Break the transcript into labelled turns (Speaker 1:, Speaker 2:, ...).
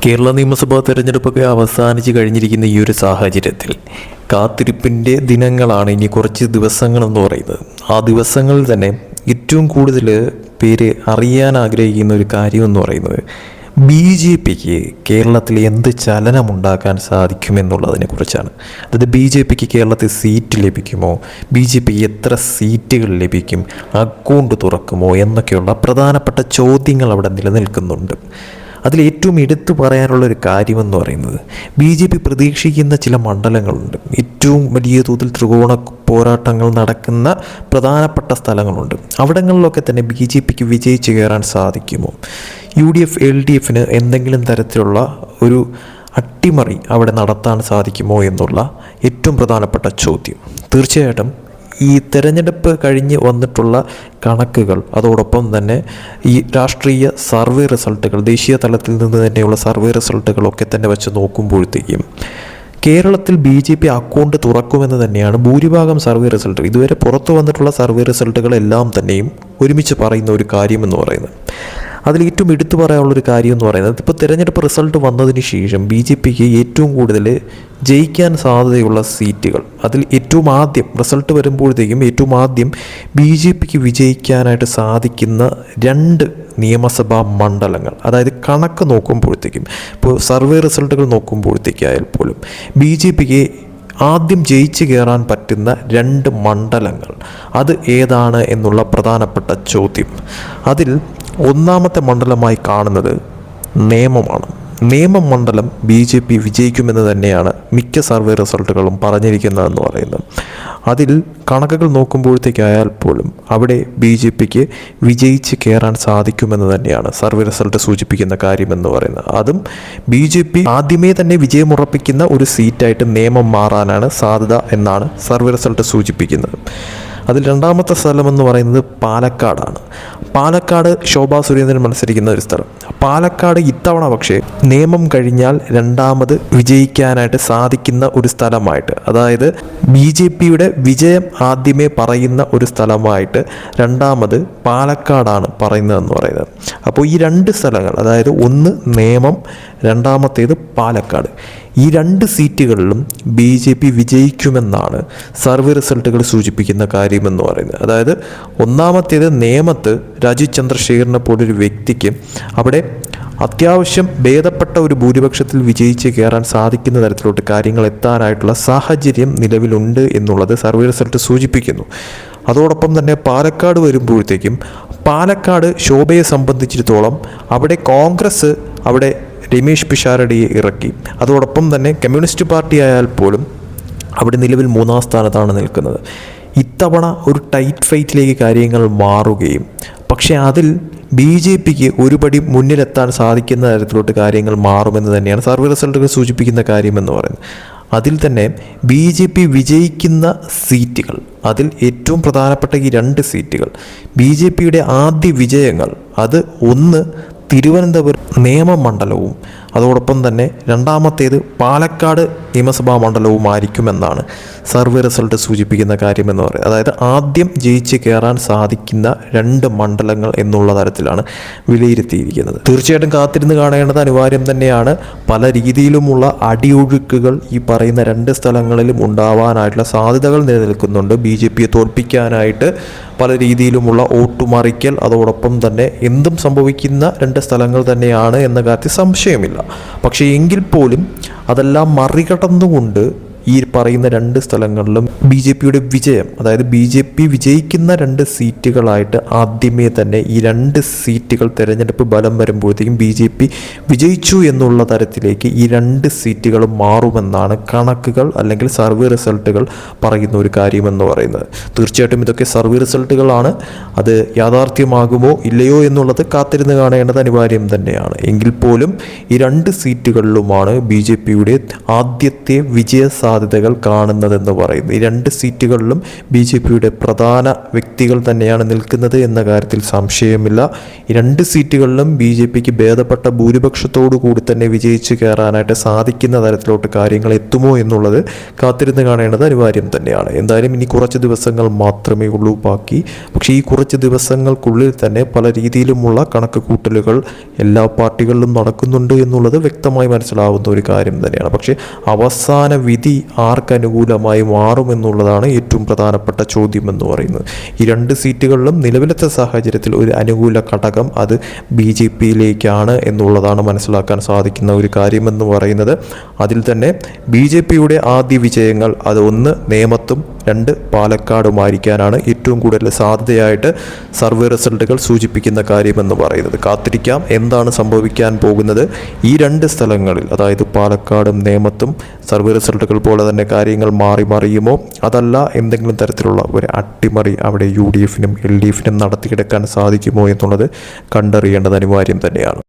Speaker 1: കേരള നിയമസഭാ തെരഞ്ഞെടുപ്പൊക്കെ അവസാനിച്ച് കഴിഞ്ഞിരിക്കുന്ന ഈ ഒരു സാഹചര്യത്തിൽ കാത്തിരിപ്പിൻ്റെ ദിനങ്ങളാണ് ഇനി കുറച്ച് ദിവസങ്ങളെന്ന് പറയുന്നത്. ആ ദിവസങ്ങളിൽ തന്നെ ഏറ്റവും കൂടുതൽ പേര് അറിയാൻ ആഗ്രഹിക്കുന്ന ഒരു കാര്യമെന്ന് പറയുന്നത് BJPക്ക് കേരളത്തിൽ എന്ത് ചലനമുണ്ടാക്കാൻ സാധിക്കുമെന്നുള്ളതിനെ കുറിച്ചാണ്. അതായത് BJPക്ക് കേരളത്തിൽ സീറ്റ് ലഭിക്കുമോ, BJPക്ക് എത്ര സീറ്റുകൾ ലഭിക്കും, അക്കൗണ്ട് തുറക്കുമോ എന്നൊക്കെയുള്ള പ്രധാനപ്പെട്ട ചോദ്യങ്ങൾ അവിടെ നിലനിൽക്കുന്നുണ്ട്. അതിലേറ്റവും എടുത്തു പറയാനുള്ളൊരു കാര്യമെന്ന് പറയുന്നത് BJP പ്രതീക്ഷിക്കുന്ന ചില മണ്ഡലങ്ങളുണ്ട്. ഏറ്റവും വലിയ തോതിൽ ത്രികോണ പോരാട്ടങ്ങൾ നടക്കുന്ന പ്രധാനപ്പെട്ട സ്ഥലങ്ങളുണ്ട്. അവിടങ്ങളിലൊക്കെ തന്നെ BJPക്ക് വിജയിച്ച് കയറാൻ സാധിക്കുമോ, UDF LDFന് എന്തെങ്കിലും തരത്തിലുള്ള ഒരു അട്ടിമറി അവിടെ നടത്താൻ സാധിക്കുമോ എന്നുള്ള ഏറ്റവും പ്രധാനപ്പെട്ട ചോദ്യം. തീർച്ചയായിട്ടും ഈ തെരഞ്ഞെടുപ്പ് കഴിഞ്ഞ് വന്നിട്ടുള്ള കണക്കുകൾ, അതോടൊപ്പം തന്നെ ഈ രാഷ്ട്രീയ സർവേ റിസൾട്ടുകൾ, ദേശീയ തലത്തിൽ നിന്ന് തന്നെയുള്ള സർവേ റിസൾട്ടുകളൊക്കെ തന്നെ വെച്ച് നോക്കുമ്പോഴത്തേക്കും കേരളത്തിൽ BJP അക്കൗണ്ട് തുറക്കുമെന്ന് തന്നെയാണ് ഭൂരിഭാഗം സർവേ റിസൾട്ട്, ഇതുവരെ പുറത്തു വന്നിട്ടുള്ള സർവേ റിസൾട്ടുകളെല്ലാം തന്നെയും ഒരുമിച്ച് പറയുന്ന ഒരു കാര്യമെന്ന് പറയുന്നത്. അതിലേറ്റവും എടുത്തു പറയാനുള്ളൊരു കാര്യം എന്ന് പറയുന്നത്, ഇപ്പോൾ തിരഞ്ഞെടുപ്പ് റിസൾട്ട് വന്നതിന് ശേഷം BJPക്ക് ഏറ്റവും കൂടുതൽ ജയിക്കാൻ സാധ്യതയുള്ള സീറ്റുകൾ, അതിൽ ഏറ്റവും ആദ്യം റിസൾട്ട് വരുമ്പോഴത്തേക്കും ഏറ്റവും ആദ്യം BJPക്ക് വിജയിക്കാനായിട്ട് സാധിക്കുന്ന 2 നിയമസഭാ മണ്ഡലങ്ങൾ, അതായത് കണക്ക് നോക്കുമ്പോഴത്തേക്കും, ഇപ്പോൾ സർവേ റിസൾട്ടുകൾ നോക്കുമ്പോഴത്തേക്കായാൽ പോലും BJPക്ക് ആദ്യം ജയിച്ച് കയറാൻ പറ്റുന്ന 2 മണ്ഡലങ്ങൾ അത് ഏതാണ് എന്നുള്ള പ്രധാനപ്പെട്ട ചോദ്യം. അതിൽ ഒന്നാമത്തെ മണ്ഡലമായി കാണുന്നത് നേമമാണ്. നേമം മണ്ഡലം BJP വിജയിക്കുമെന്ന് തന്നെയാണ് മിക്ക സർവേ റിസൾട്ടുകളും പറഞ്ഞിരിക്കുന്നതെന്ന് പറയുന്നത്. അതിൽ കണക്കുകൾ നോക്കുമ്പോഴത്തേക്കായാൽ പോലും അവിടെ BJPക്ക് വിജയിച്ച് കയറാൻ സാധിക്കുമെന്ന് തന്നെയാണ് സർവേ റിസൾട്ട് സൂചിപ്പിക്കുന്ന കാര്യമെന്ന് പറയുന്നത്. അതും BJP ആദ്യമേ തന്നെ വിജയമുറപ്പിക്കുന്ന ഒരു സീറ്റായിട്ട് നേമം മാറാനാണ് സാധ്യത എന്നാണ് സർവേ റിസൾട്ട് സൂചിപ്പിക്കുന്നത്. അതിൽ രണ്ടാമത്തെ സ്ഥലമെന്ന് പറയുന്നത് പാലക്കാടാണ്. പാലക്കാട് ശോഭാ സുരേന്ദ്രൻ മത്സരിക്കുന്ന ഒരു സ്ഥലം. പാലക്കാട് ഇത്തവണ പക്ഷേ നേമം കഴിഞ്ഞാൽ രണ്ടാമത് വിജയിക്കാനായിട്ട് സാധിക്കുന്ന ഒരു സ്ഥലമായിട്ട്, അതായത് BJPയുടെ വിജയം ആദ്യമേ പറയുന്ന ഒരു സ്ഥലമായിട്ട് രണ്ടാമത് പാലക്കാടാണ് പറയുന്നതെന്ന് പറയുന്നത്. അപ്പോൾ ഈ 2 സ്ഥലങ്ങൾ, അതായത് ഒന്ന് നേമം, രണ്ടാമത്തേത് പാലക്കാട്, ഈ 2 സീറ്റുകളിലും BJP വിജയിക്കുമെന്നാണ് സർവേ റിസൾട്ടുകൾ സൂചിപ്പിക്കുന്ന കാര്യമെന്ന് പറയുന്നത്. അതായത് ഒന്നാമത്തേത് നേമത്ത് രാജീവ് ചന്ദ്രശേഖരനെ പോലൊരു വ്യക്തിക്ക് അവിടെ അത്യാവശ്യം ഭേദപ്പെട്ട ഒരു ഭൂരിപക്ഷത്തിൽ വിജയിച്ച് കയറാൻ സാധിക്കുന്ന തരത്തിലോട്ട് കാര്യങ്ങൾ എത്താനായിട്ടുള്ള സാഹചര്യം നിലവിലുണ്ട് എന്നുള്ളത് സർവേ റിസൾട്ട് സൂചിപ്പിക്കുന്നു. അതോടൊപ്പം തന്നെ പാലക്കാട് വരുമ്പോഴത്തേക്കും പാലക്കാട് ശോഭയെ സംബന്ധിച്ചിടത്തോളം അവിടെ കോൺഗ്രസ് അവിടെ രമേശ് പിഷാരടിയെ ഇറക്കി. അതോടൊപ്പം തന്നെ കമ്മ്യൂണിസ്റ്റ് പാർട്ടി ആയാൽ പോലും അവിടെ നിലവിൽ 3-ാം സ്ഥാനത്താണ് നിൽക്കുന്നത്. ഇത്തവണ ഒരു ടൈറ്റ് ഫൈറ്റിലേക്ക് കാര്യങ്ങൾ മാറുകയും പക്ഷേ അതിൽ BJPക്ക് ഒരുപടി മുന്നിലെത്താൻ സാധിക്കുന്ന തരത്തിലോട്ട് കാര്യങ്ങൾ മാറുമെന്ന് തന്നെയാണ് സർവേ റിസൾട്ടുകൾ സൂചിപ്പിക്കുന്ന കാര്യമെന്ന് പറയുന്നത്. അതിൽ തന്നെ BJP വിജയിക്കുന്ന സീറ്റുകൾ, അതിൽ ഏറ്റവും പ്രധാനപ്പെട്ട ഈ 2 സീറ്റുകൾ BJPയുടെ ആദ്യ വിജയങ്ങൾ, അത് ഒന്ന് തിരുവനന്തപുരം നേമം മണ്ഡലവും അതോടൊപ്പം തന്നെ രണ്ടാമത്തേത് പാലക്കാട് നിയമസഭാ മണ്ഡലവുമായിരിക്കുമെന്നാണ് സർവേ റിസൾട്ട് സൂചിപ്പിക്കുന്ന കാര്യമെന്ന് പറയുന്നത്. അതായത് ആദ്യം ജയിച്ച് കയറാൻ സാധിക്കുന്ന 2 മണ്ഡലങ്ങൾ എന്നുള്ള തരത്തിലാണ് വിലയിരുത്തിയിരിക്കുന്നത്. തീർച്ചയായിട്ടും കാത്തിരുന്ന് കാണേണ്ടത് അനിവാര്യം തന്നെയാണ്. പല രീതിയിലുമുള്ള അടിയൊഴുക്കുകൾ ഈ പറയുന്ന 2 സ്ഥലങ്ങളിലും ഉണ്ടാവാനായിട്ടുള്ള സാധ്യതകൾ നിലനിൽക്കുന്നുണ്ട്. BJPയെ തോൽപ്പിക്കാനായിട്ട് പല രീതിയിലുമുള്ള ഓട്ടുമറിക്കൽ, അതോടൊപ്പം തന്നെ എന്തും സംഭവിക്കുന്ന 2 സ്ഥലങ്ങൾ തന്നെയാണ് എന്ന കാര്യത്തിൽ സംശയമില്ല. പക്ഷേ എങ്കിൽ പോലും അതെല്ലാം മറികടന്നുകൊണ്ട് ഈ പറയുന്ന 2 സ്ഥലങ്ങളിലും BJPയുടെ വിജയം, അതായത് BJP വിജയിക്കുന്ന 2 സീറ്റുകളായിട്ട് ആദ്യമേ തന്നെ ഈ 2 സീറ്റുകൾ തെരഞ്ഞെടുപ്പ് ഫലം വരുമ്പോഴത്തേക്കും BJP വിജയിച്ചു എന്നുള്ള തരത്തിലേക്ക് ഈ 2 സീറ്റുകൾ മാറുമെന്നാണ് കണക്കുകൾ അല്ലെങ്കിൽ സർവേ റിസൾട്ടുകൾ പറയുന്ന ഒരു കാര്യമെന്ന് പറയുന്നത്. തീർച്ചയായിട്ടും ഇതൊക്കെ സർവേ റിസൾട്ടുകളാണ്. അത് യാഥാർത്ഥ്യമാകുമോ ഇല്ലയോ എന്നുള്ളത് കാത്തിരുന്ന് കാണേണ്ടത് അനിവാര്യം തന്നെയാണ്. എങ്കിൽ പോലും ഈ 2 സീറ്റുകളിലുമാണ് BJPയുടെ ആദ്യത്തെ വിജയ സാധ്യത സാധ്യതകൾ കാണുന്നതെന്ന് പറയുന്നത്. ഈ 2 സീറ്റുകളിലും BJPയുടെ പ്രധാന വ്യക്തികൾ തന്നെയാണ് നിൽക്കുന്നത് എന്ന കാര്യത്തിൽ സംശയമില്ല. ഈ 2 സീറ്റുകളിലും BJPക്ക് ഭേദപ്പെട്ട ഭൂരിപക്ഷത്തോടു കൂടി തന്നെ വിജയിച്ച് കയറാനായിട്ട് സാധിക്കുന്ന തരത്തിലോട്ട് കാര്യങ്ങൾ എത്തുമോ എന്നുള്ളത് കാത്തിരുന്ന് കാണേണ്ടത് അനിവാര്യം തന്നെയാണ്. എന്തായാലും ഇനി കുറച്ച് ദിവസങ്ങൾ മാത്രമേ ഉള്ളൂ ബാക്കി. പക്ഷേ ഈ കുറച്ച് ദിവസങ്ങൾക്കുള്ളിൽ തന്നെ പല രീതിയിലുമുള്ള കണക്ക് കൂട്ടലുകൾ എല്ലാ പാർട്ടികളിലും നടക്കുന്നുണ്ട് എന്നുള്ളത് വ്യക്തമായി മനസ്സിലാവുന്ന ഒരു കാര്യം തന്നെയാണ്. പക്ഷേ അവസാന വിധി ആർക്കനുകൂലമായി മാറുമെന്നുള്ളതാണ് ഏറ്റവും പ്രധാനപ്പെട്ട ചോദ്യം എന്ന് പറയുന്നത്. ഈ 2 സീറ്റുകളിലും നിലവിലത്തെ സാഹചര്യത്തിൽ ഒരു അനുകൂല ഘടകം അത് BJPയിലേക്കാണ് എന്നുള്ളതാണ് മനസ്സിലാക്കാൻ സാധിക്കുന്ന ഒരു കാര്യമെന്ന് പറയുന്നത്. അതിൽ തന്നെ BJPയുടെ ആദ്യ വിജയങ്ങൾ അത് 1 നേമത്തും 2 പാലക്കാടുമായിരിക്കാനാണ് ഏറ്റവും കൂടുതൽ സാധ്യതയായിട്ട് സർവേ റിസൾട്ടുകൾ സൂചിപ്പിക്കുന്ന കാര്യമെന്ന് പറയുന്നത്. കാത്തിരിക്കാം എന്താണ് സംഭവിക്കാൻ പോകുന്നത്. ഈ 2 സ്ഥലങ്ങളിൽ അതായത് പാലക്കാടും നേമത്തും സർവേ റിസൾട്ടുകൾ പോലെ തന്നെ കാര്യങ്ങൾ മാറി മറിയുമോ, അതല്ല എന്തെങ്കിലും തരത്തിലുള്ള ഒരു അട്ടിമറി അവിടെ UDFനും LDFനും നടത്തിയെടുക്കാൻ സാധിക്കുമോ എന്നുള്ളത് കണ്ടറിയേണ്ടത് അനിവാര്യം തന്നെയാണ്.